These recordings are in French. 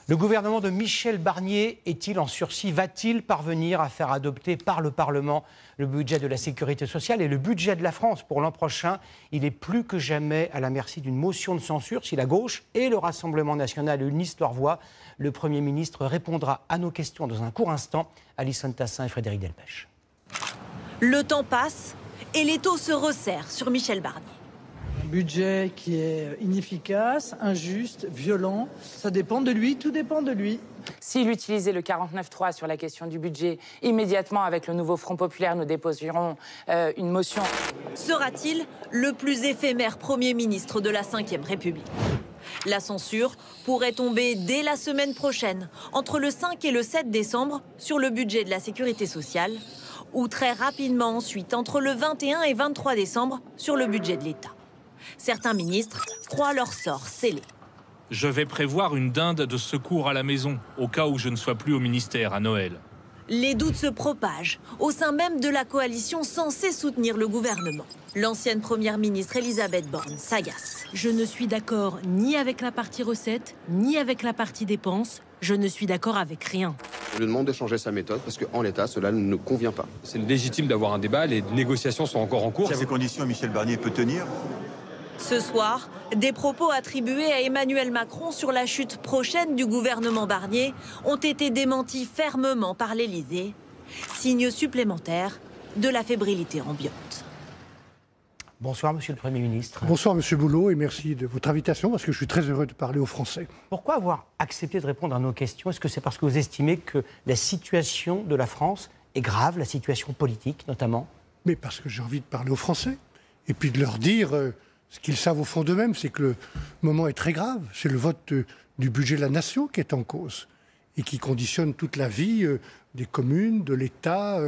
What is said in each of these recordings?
Le gouvernement de Michel Barnier est-il en sursis? Va-t-il parvenir à faire adopter par le Parlement le budget de la sécurité sociale et le budget de la France pour l'an prochain? Il est plus que jamais à la merci d'une motion de censure. Si la gauche et le Rassemblement national unissent leur voix, le Premier ministre répondra à nos questions dans un court instant. Alison Tassin et Frédéric Delpech. Le temps passe et l'étau se resserre sur Michel Barnier. Un budget qui est inefficace, injuste, violent. Ça dépend de lui, tout dépend de lui. S'il utilisait le 49.3 sur la question du budget, immédiatement avec le nouveau Front Populaire, nous déposerons une motion. Sera-t-il le plus éphémère Premier ministre de la Ve République? La censure pourrait tomber dès la semaine prochaine, entre le 5 et le 7 décembre, sur le budget de la sécurité sociale, ou très rapidement ensuite, entre le 21 et 23 décembre, sur le budget de l'État. Certains ministres croient leur sort scellé. Je vais prévoir une dinde de secours à la maison, au cas où je ne sois plus au ministère à Noël. Les doutes se propagent au sein même de la coalition censée soutenir le gouvernement. L'ancienne première ministre Elisabeth Borne s'agace. Je ne suis d'accord ni avec la partie recettes, ni avec la partie dépenses. Je ne suis d'accord avec rien. Je lui demande de changer sa méthode parce qu'en l'état, cela ne nous convient pas. C'est légitime d'avoir un débat, les négociations sont encore en cours. À ces conditions, Michel Barnier peut tenir. Ce soir, des propos attribués à Emmanuel Macron sur la chute prochaine du gouvernement Barnier ont été démentis fermement par l'Élysée. Signe supplémentaire de la fébrilité ambiante. Bonsoir, Monsieur le Premier ministre. Bonsoir, Monsieur Boulot, et merci de votre invitation, parce que je suis très heureux de parler aux Français. Pourquoi avoir accepté de répondre à nos questions? Est-ce que c'est parce que vous estimez que la situation de la France est grave, la situation politique notamment? Mais parce que j'ai envie de parler aux Français, et puis de leur dire ce qu'ils savent au fond d'eux-mêmes, c'est que le moment est très grave. C'est le vote du budget de la nation qui est en cause, et qui conditionne toute la vie des communes, de l'État,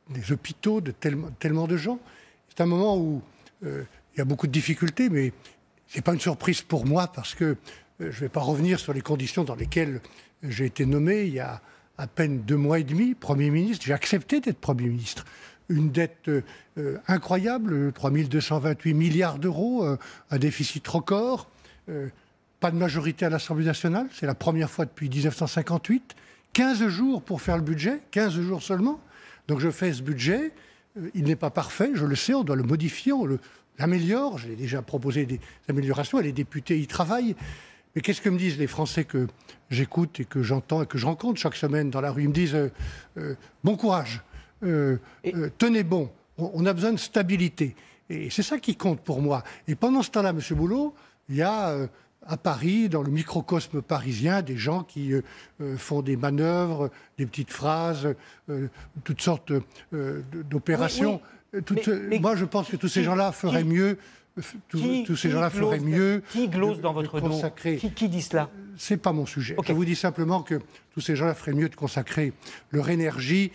des hôpitaux, de tellement de gens. C'est un moment où il y a beaucoup de difficultés, mais ce n'est pas une surprise pour moi, parce que je ne vais pas revenir sur les conditions dans lesquelles j'ai été nommé il y a à peine 2 mois et demi, Premier ministre. J'ai accepté d'être Premier ministre. Une dette incroyable, 3 228 milliards d'euros, un déficit record, pas de majorité à l'Assemblée nationale, c'est la première fois depuis 1958, 15 jours pour faire le budget, 15 jours seulement. Donc je fais ce budget. Il n'est pas parfait, je le sais, on doit le modifier, on l'améliore. J'ai déjà proposé des améliorations et les députés y travaillent. Mais qu'est-ce que me disent les Français que j'écoute et que j'entends et que je rencontre chaque semaine dans la rue? Ils me disent bon courage, tenez bon, on a besoin de stabilité. Et c'est ça qui compte pour moi. Et pendant ce temps-là, Monsieur Boulot, il y a à Paris, dans le microcosme parisien, des gens qui font des manœuvres, des petites phrases, toutes sortes d'opérations. Mais moi, je pense que tous ces gens-là feraient mieux. Tous ces gens-là feraient mieux. Qui glose dans votre dos? Qui dit cela? C'est pas mon sujet. Okay. Je vous dis simplement que tous ces gens-là feraient mieux de consacrer leur énergie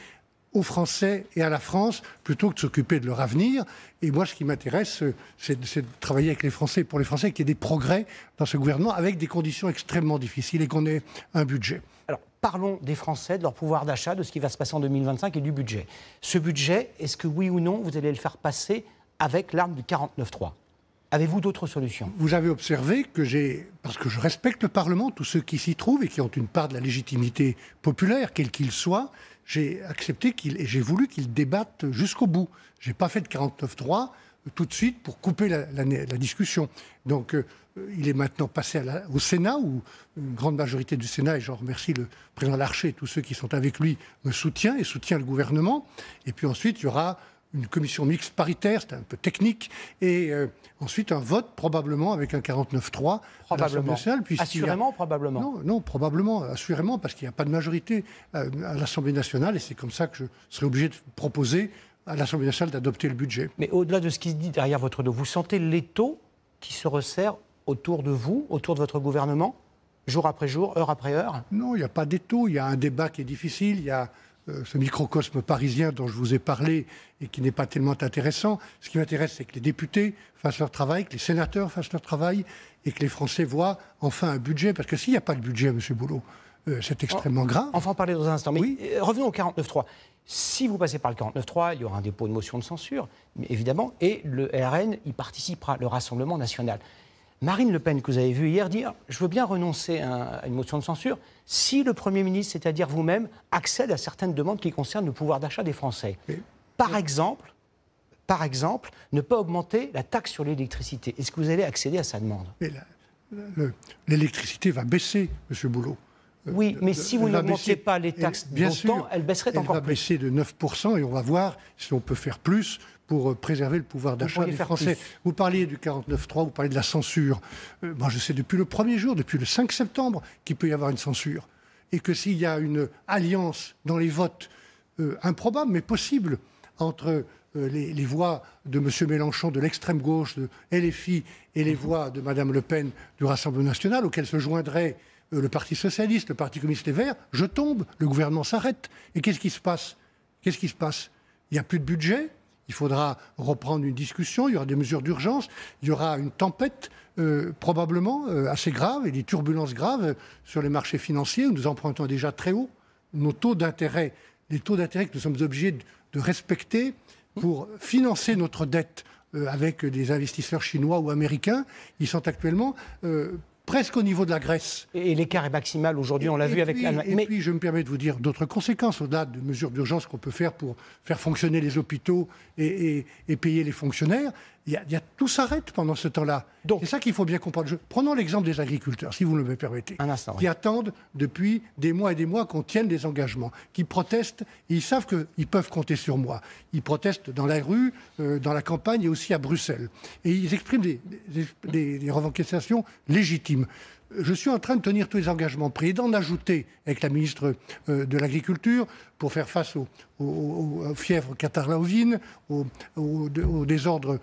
aux Français et à la France, plutôt que de s'occuper de leur avenir. Et moi, ce qui m'intéresse, c'est de travailler avec les Français, pour les Français, qu'il y ait des progrès dans ce gouvernement, avec des conditions extrêmement difficiles et qu'on ait un budget. Alors, parlons des Français, de leur pouvoir d'achat, de ce qui va se passer en 2025 et du budget. Ce budget, est-ce que oui ou non, vous allez le faire passer avec l'arme du 49.3 ? Avez-vous d'autres solutions? Vous avez observé que parce que je respecte le Parlement, tous ceux qui s'y trouvent et qui ont une part de la légitimité populaire, quel qu'il soit, j'ai accepté et j'ai voulu qu'ils débattent jusqu'au bout. Je n'ai pas fait de 49.3 tout de suite pour couper la discussion. Donc il est maintenant passé au Sénat, où une grande majorité du Sénat, et j'en remercie le président Larcher et tous ceux qui sont avec lui, me soutient et soutient le gouvernement. Et puis ensuite, il y aura une commission mixte paritaire, c'est un peu technique, et ensuite un vote probablement avec un 49.3 à l'Assemblée nationale. Assurément ou probablement? Non, probablement, assurément, parce qu'il n'y a pas de majorité à l'Assemblée nationale, et c'est comme ça que je serai obligé de proposer à l'Assemblée nationale d'adopter le budget. Mais au-delà de ce qui se dit derrière votre dos, vous sentez l'étau qui se resserre autour de vous, autour de votre gouvernement, jour après jour, heure après heure? Non, il n'y a pas d'étau, il y a un débat qui est difficile, il y a ce microcosme parisien dont je vous ai parlé et qui n'est pas tellement intéressant. Ce qui m'intéresse, c'est que les députés fassent leur travail, que les sénateurs fassent leur travail et que les Français voient enfin un budget. Parce que s'il n'y a pas de budget, M. Boulot, c'est extrêmement grave. On va en parler dans un instant. Mais oui. Revenons au 49.3. Si vous passez par le 49.3, il y aura un dépôt de motion de censure, mais évidemment, et le RN y participera, le Rassemblement national. Marine Le Pen, que vous avez vu hier, dire « Je veux bien renoncer à une motion de censure si le Premier ministre, c'est-à-dire vous-même, accède à certaines demandes qui concernent le pouvoir d'achat des Français. » Par exemple, ne pas augmenter la taxe sur l'électricité. Est-ce que vous allez accéder à sa demande? L'électricité va baisser, M. Boulot. Oui, mais si vous n'augmentiez pas les taxes d'autant, elle baisserait encore plus. Elle va baisser de 9% et on va voir si on peut faire plus pour préserver le pouvoir d'achat des Français. Vous parliez du 49.3, vous parliez de la censure. Moi, je sais depuis le premier jour, depuis le 5 septembre, qu'il peut y avoir une censure. Et que s'il y a une alliance dans les votes improbable, mais possible, entre les voix de M. Mélenchon, de l'extrême gauche, de LFI, et les voix de Mme Le Pen du Rassemblement national, auxquelles se joindraient le Parti socialiste, le Parti communiste, les Verts, je tombe, le gouvernement s'arrête. Et qu'est-ce qui se passe? Il n'y a plus de budget, il faudra reprendre une discussion, il y aura des mesures d'urgence, il y aura une tempête probablement assez grave et des turbulences graves sur les marchés financiers où nous empruntons déjà très haut. Nos taux d'intérêt, les taux d'intérêt que nous sommes obligés de respecter pour financer notre dette avec des investisseurs chinois ou américains, ils sont actuellement presque au niveau de la Grèce. Et l'écart est maximal aujourd'hui, on l'a vu avec l'Allemagne. Et puis, je me permets de vous dire d'autres conséquences, au-delà de mesures d'urgence qu'on peut faire pour faire fonctionner les hôpitaux et payer les fonctionnaires. Tout s'arrête pendant ce temps-là. C'est ça qu'il faut bien comprendre. Prenons l'exemple des agriculteurs, si vous me permettez, qui attendent depuis des mois et des mois qu'on tienne des engagements, qui protestent, et ils savent qu'ils peuvent compter sur moi. Ils protestent dans la rue, dans la campagne et aussi à Bruxelles. Et ils expriment des revendications légitimes. Je suis en train de tenir tous les engagements pris et d'en ajouter avec la ministre de l'Agriculture pour faire face aux fièvres catarrhales, aux désordres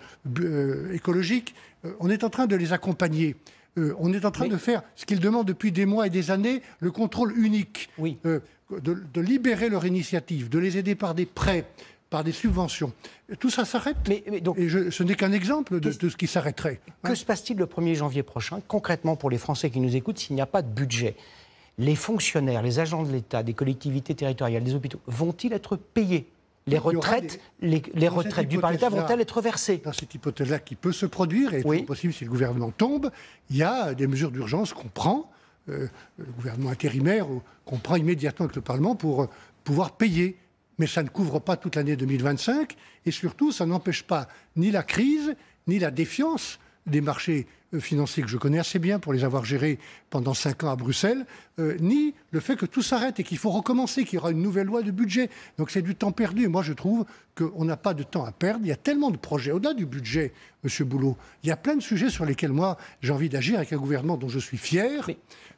écologiques. On est en train de les accompagner. On est en train de faire ce qu'ils demandent depuis des mois et des années, le contrôle unique, de libérer leur initiative, de les aider par des prêts, par des subventions. Tout ça s'arrête. Et ce n'est qu'un exemple de ce qui s'arrêterait. Que se passe-t-il le 1er janvier prochain, concrètement pour les Français qui nous écoutent, s'il n'y a pas de budget? Les fonctionnaires, les agents de l'État, des collectivités territoriales, des hôpitaux, vont-ils être payés? Les retraites, les retraites dues par l'État vont-elles être versées? Dans cette hypothèse-là qui peut se produire, et c'est possible si le gouvernement tombe, il y a des mesures d'urgence qu'on prend, le gouvernement intérimaire, qu'on prend immédiatement avec le Parlement pour pouvoir payer. Mais ça ne couvre pas toute l'année 2025 et surtout, ça n'empêche pas ni la crise, ni la défiance des marchés financiers que je connais assez bien pour les avoir gérés pendant 5 ans à Bruxelles, ni le fait que tout s'arrête et qu'il faut recommencer, qu'il y aura une nouvelle loi de budget. Donc c'est du temps perdu. Et moi, je trouve qu'on n'a pas de temps à perdre. Il y a tellement de projets. Au-delà du budget, M. Boulot, il y a plein de sujets sur lesquels, moi, j'ai envie d'agir avec un gouvernement dont je suis fier,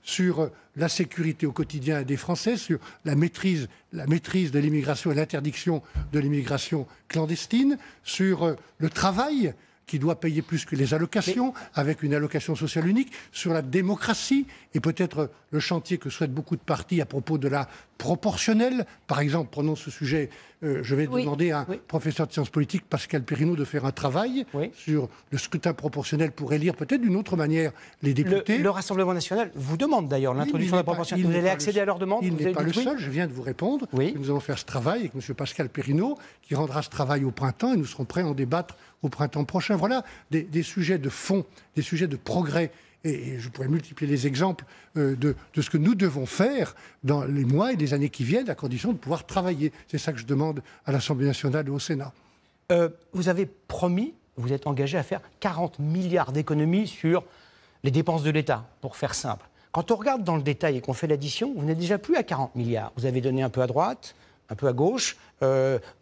sur la sécurité au quotidien des Français, sur la maîtrise de l'immigration et l'interdiction de l'immigration clandestine, sur le travail qui doit payer plus que les allocations, avec une allocation sociale unique, sur la démocratie, et peut-être le chantier que souhaitent beaucoup de partis à propos de la proportionnelle. Par exemple, prenons ce sujet, je vais demander à un professeur de sciences politiques, Pascal Perrineau, de faire un travail sur le scrutin proportionnel pour élire peut-être d'une autre manière les députés. Le Rassemblement national vous demande d'ailleurs l'introduction de la proportionnelle. Vous allez accéder à leur demande? Il n'est pas le seul, je viens de vous répondre. Nous allons faire ce travail avec M. Pascal Perrineau, qui rendra ce travail au printemps, et nous serons prêts à en débattre au printemps prochain. Voilà des sujets de fond, des sujets de progrès. Et je pourrais multiplier les exemples de ce que nous devons faire dans les mois et les années qui viennent, à condition de pouvoir travailler. C'est ça que je demande à l'Assemblée nationale et au Sénat. Vous avez promis, vous êtes engagé à faire 40 milliards d'économies sur les dépenses de l'État, pour faire simple. Quand on regarde dans le détail et qu'on fait l'addition, vous n'êtes déjà plus à 40 milliards. Vous avez donné un peu à droite, un peu à gauche.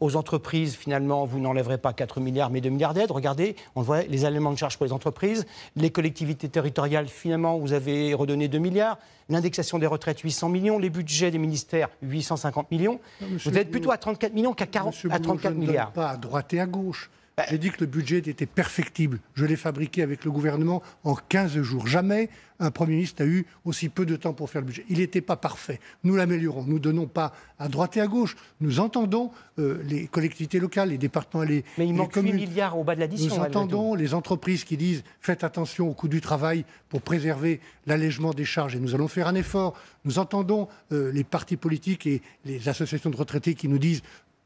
Aux entreprises, finalement, vous n'enlèverez pas 4 milliards, mais 2 milliards d'aides. Regardez, on voit les éléments de charge pour les entreprises. Les collectivités territoriales, finalement, vous avez redonné 2 milliards. L'indexation des retraites, 800 millions. Les budgets des ministères, 850 millions. Vous êtes plutôt à 34 millions qu'à 34 milliards. Je ne donne pas à droite et à gauche. J'ai dit que le budget était perfectible. Je l'ai fabriqué avec le gouvernement en 15 jours. Jamais un Premier ministre n'a eu aussi peu de temps pour faire le budget. Il n'était pas parfait. Nous l'améliorons. Nous ne donnons pas à droite et à gauche. Nous entendons les collectivités locales, les départements et les communes. Mais il manque 8 milliards au bas de l'addition. Nous entendons les entreprises qui disent « faites attention au coût du travail pour préserver l'allègement des charges » et nous allons faire un effort. Nous entendons les partis politiques et les associations de retraités qui nous disent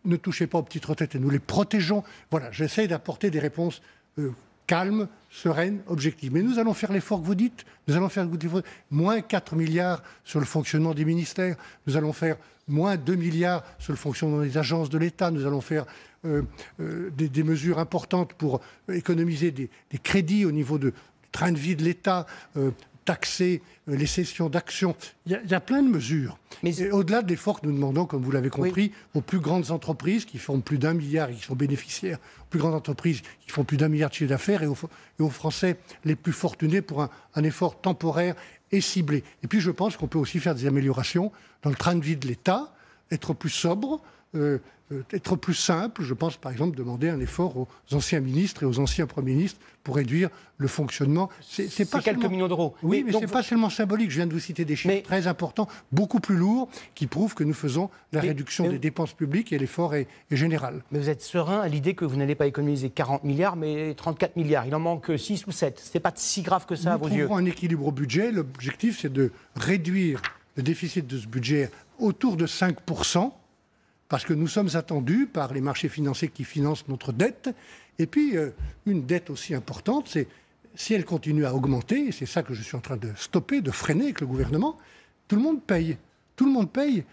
ne touchez pas aux petites retraites et nous les protégeons. Voilà, j'essaie d'apporter des réponses calme, sereine, objective. Mais nous allons faire l'effort que vous dites. Nous allons faire moins 4 milliards sur le fonctionnement des ministères. Nous allons faire moins 2 milliards sur le fonctionnement des agences de l'État. Nous allons faire des mesures importantes pour économiser des crédits au niveau du train de vie de l'État, taxer les cessions d'actions. Il y a plein de mesures. Mais au-delà de l'effort que nous demandons, comme vous l'avez compris, aux plus grandes entreprises qui font plus d'1 milliard et qui sont bénéficiaires, aux plus grandes entreprises qui font plus d'1 milliard de chiffre d'affaires et aux Français les plus fortunés pour un effort temporaire et ciblé. Et puis je pense qu'on peut aussi faire des améliorations dans le train de vie de l'État, être plus sobre, être plus simple. Je pense par exemple demander un effort aux anciens ministres et aux anciens premiers ministres pour réduire le fonctionnement. C'est pas quelques millions d'euros. Oui, mais ce n'est pas seulement symbolique. Je viens de vous citer des chiffres très importants, beaucoup plus lourds, qui prouvent que nous faisons la réduction des dépenses publiques et l'effort est général. Mais vous êtes serein à l'idée que vous n'allez pas économiser 40 milliards, mais 34 milliards. Il en manque 6 ou 7. Ce n'est pas si grave que ça à vos yeux. Nous trouverons un équilibre au budget. L'objectif, c'est de réduire le déficit de ce budget autour de 5%. Parce que nous sommes attendus par les marchés financiers qui financent notre dette. Et puis, une dette aussi importante, c'est si elle continue à augmenter, et c'est ça que je suis en train de stopper, de freiner avec le gouvernement, tout le monde paye. Tout le monde paye.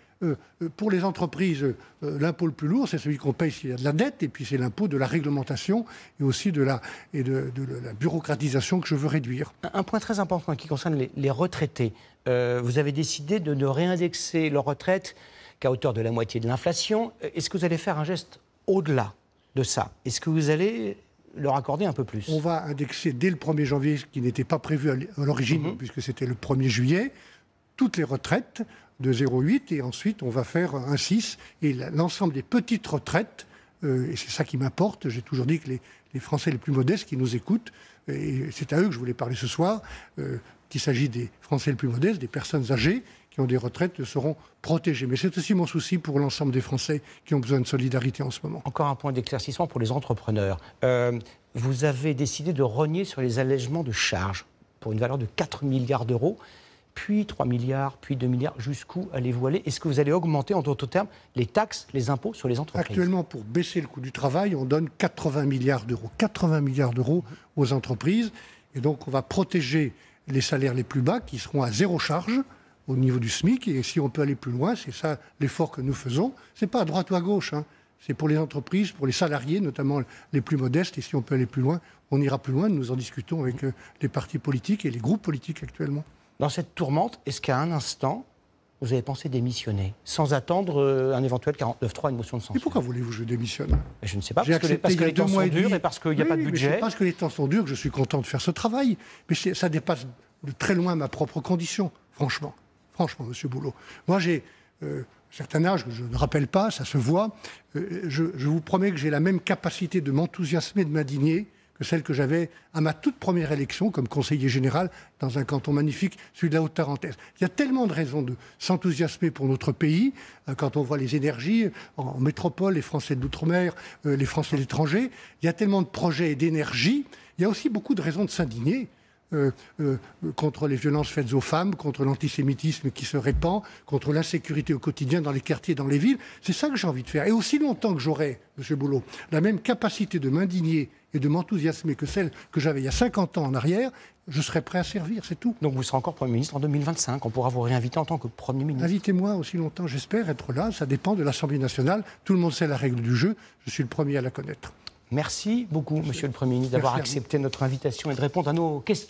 Pour les entreprises, l'impôt le plus lourd, c'est celui qu'on paye s'il y a de la dette, et puis c'est l'impôt de la réglementation et aussi de la bureaucratisation que je veux réduire. Un point très important qui concerne les retraités. Vous avez décidé de ne réindexer leur retraite qu'à hauteur de la moitié de l'inflation. Est-ce que vous allez faire un geste au-delà de ça? Est-ce que vous allez leur accorder un peu plus? On va indexer dès le 1er janvier, ce qui n'était pas prévu à l'origine, puisque c'était le 1er juillet, toutes les retraites de 0,8 et ensuite on va faire un 6 et l'ensemble des petites retraites, et c'est ça qui m'importe. J'ai toujours dit que les Français les plus modestes qui nous écoutent, et c'est à eux que je voulais parler ce soir, qu'il s'agit des Français les plus modestes, des personnes âgées qui ont des retraites seront protégées. Mais c'est aussi mon souci pour l'ensemble des Français qui ont besoin de solidarité en ce moment. Encore un point d'éclaircissement pour les entrepreneurs. Vous avez décidé de rogner sur les allègements de charges pour une valeur de 4 milliards d'euros, puis 3 milliards, puis 2 milliards. Jusqu'où allez-vous aller? Est-ce que vous allez augmenter, en d'autres termes, les taxes, les impôts sur les entreprises? Actuellement, pour baisser le coût du travail, on donne 80 milliards d'euros. 80 milliards d'euros aux entreprises. Et donc, on va protéger les salaires les plus bas qui seront à zéro charge au niveau du SMIC, et si on peut aller plus loin, c'est ça l'effort que nous faisons. Ce n'est pas à droite ou à gauche, c'est pour les entreprises, pour les salariés, notamment les plus modestes, et si on peut aller plus loin, on ira plus loin. Nous en discutons avec les partis politiques et les groupes politiques actuellement. Dans cette tourmente, est-ce qu'à un instant, vous avez pensé démissionner, sans attendre un éventuel 49.3, une motion de censure? Et pourquoi voulez-vous que je démissionne? Je ne sais pas, parce que les temps sont durs et parce qu'il n'y a pas de budget. C'est parce que les temps sont durs que je suis content de faire ce travail. Mais ça dépasse de très loin ma propre condition, franchement. Franchement, M. Boulot. Moi, j'ai un certain âge que je ne rappelle pas, ça se voit. Je vous promets que j'ai la même capacité de m'enthousiasmer, de m'indigner que celle que j'avais à ma toute première élection comme conseiller général dans un canton magnifique, celui de la Haute-Tarentaise. Il y a tellement de raisons de s'enthousiasmer pour notre pays, quand on voit les énergies en métropole, les Français de l'outre-mer, les Français de l'étranger. Il y a tellement de projets et d'énergie. Il y a aussi beaucoup de raisons de s'indigner. Contre les violences faites aux femmes, contre l'antisémitisme qui se répand, contre l'insécurité au quotidien dans les quartiers, dans les villes. C'est ça que j'ai envie de faire. Et aussi longtemps que j'aurai, M. Boulot, la même capacité de m'indigner et de m'enthousiasmer que celle que j'avais il y a 50 ans en arrière, je serai prêt à servir, c'est tout. Donc vous serez encore Premier ministre en 2025. On pourra vous réinviter en tant que Premier ministre. Invitez-moi aussi longtemps, j'espère être là. Ça dépend de l'Assemblée nationale. Tout le monde sait la règle du jeu. Je suis le premier à la connaître. Merci beaucoup, Monsieur le Premier ministre, d'avoir accepté notre invitation et de répondre à nos questions.